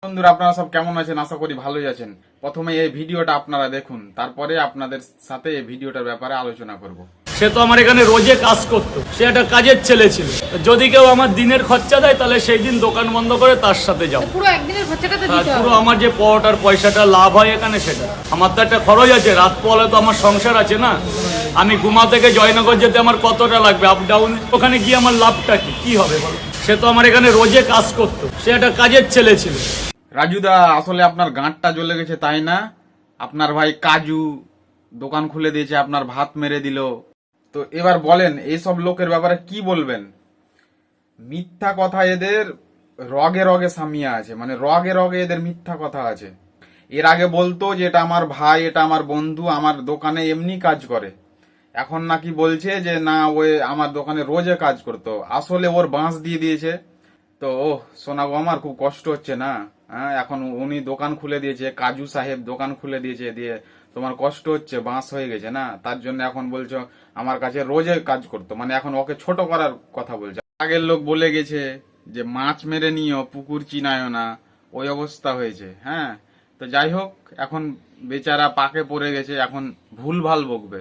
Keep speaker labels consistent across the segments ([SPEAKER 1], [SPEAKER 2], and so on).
[SPEAKER 1] বন্ধুরা, আপনারা সব কেমন আছেন? আশা করি ভালোই আছেন। প্রথমে এই ভিডিওটা আপনারা দেখুন, তারপরে আপনাদের সাথে এই ভিডিওটার ব্যাপারে আলোচনা করব।
[SPEAKER 2] সে তো আমার এখানে রোজে কাজ করতো, সে একটা কাজের ছেলে ছিল। যদি কেউ আমার দিনের খরচা দেয় তাহলে সেই দিন দোকান বন্ধ করে তার সাথে যাও।
[SPEAKER 3] পুরো একদিনের খরচাটা তো
[SPEAKER 2] আর
[SPEAKER 3] দিতে
[SPEAKER 2] পুরো
[SPEAKER 3] হবে।
[SPEAKER 2] আমার যে পরোটার পয়সাটা লাভ হয় এখানে, সেটা আমার তো একটা খরচ আছে। রাত পরে তো আমার সংসার আছে না। আমি গুমা থেকে জয়নগর যেতে আমার কতটা লাগবে আপ ডাউন, ওখানে গিয়ে আমার লাভটা কি হবে বলো? সে তো আমার এখানে রোজে কাজ করতো, সে একটা কাজের ছেলে ছিল।
[SPEAKER 1] রাজুদা, আসলে আপনার গাঁটটা জ্বলে গেছে তাই না? আপনার ভাই কাজু দোকান খুলে দিয়েছে, আপনার ভাত মেরে দিল। তো এবার বলেন, এইসব লোকের ব্যাপারে কি বলবেন? মিথ্যা কথা এদের রগে রগে সামিয়া আছে, মানে রগে রগে এদের মিথ্যা কথা আছে। এর আগে বলতো যে এটা আমার ভাই, এটা আমার বন্ধু, আমার দোকানে এমনি কাজ করে। এখন নাকি বলছে যে না, ওই আমার দোকানে রোজে কাজ করতো। আসলে ওর বাঁশ দিয়ে দিয়েছে। তো সোনা গো, আমার খুব কষ্ট হচ্ছে না। হ্যাঁ, এখন উনি দোকান খুলে দিয়েছে, কাজু সাহেব দোকান খুলে দিয়েছে, দিয়ে তোমার কষ্ট হচ্ছে, বাঁশ হয়ে গেছে না, তার জন্য এখন বলছো আমার কাছে রোজে কাজ করতো, মানে এখন ওকে ছোট করার কথা বলছে। আগের লোক বলে গেছে যে মাছ মেরে নিও, পুকুর চিনায়ও না, ওই অবস্থা হয়েছে। হ্যাঁ, তো যাই হোক, এখন বেচারা পাকে পড়ে গেছে, এখন ভুলভাল বকবে।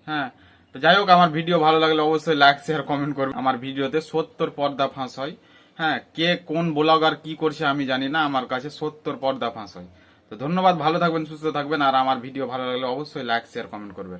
[SPEAKER 1] হ্যাঁ, তো যাই হোক, আমার ভিডিও ভালো লাগলে অবশ্যই লাইক শেয়ার কমেন্ট করবে। আমার ভিডিওতে 70 পর্দা ফাঁস হয়। হ্যাঁ, কে কোন ব্লগার কি করছে আমি জানি না, আমার কাছে 70 পর্দা ফাঁস হয়। তো ধন্যবাদ, ভালো থাকবেন, সুস্থ থাকবেন, আর আমার ভিডিও ভালো লাগলে অবশ্যই লাইক শেয়ার কমেন্ট করবেন।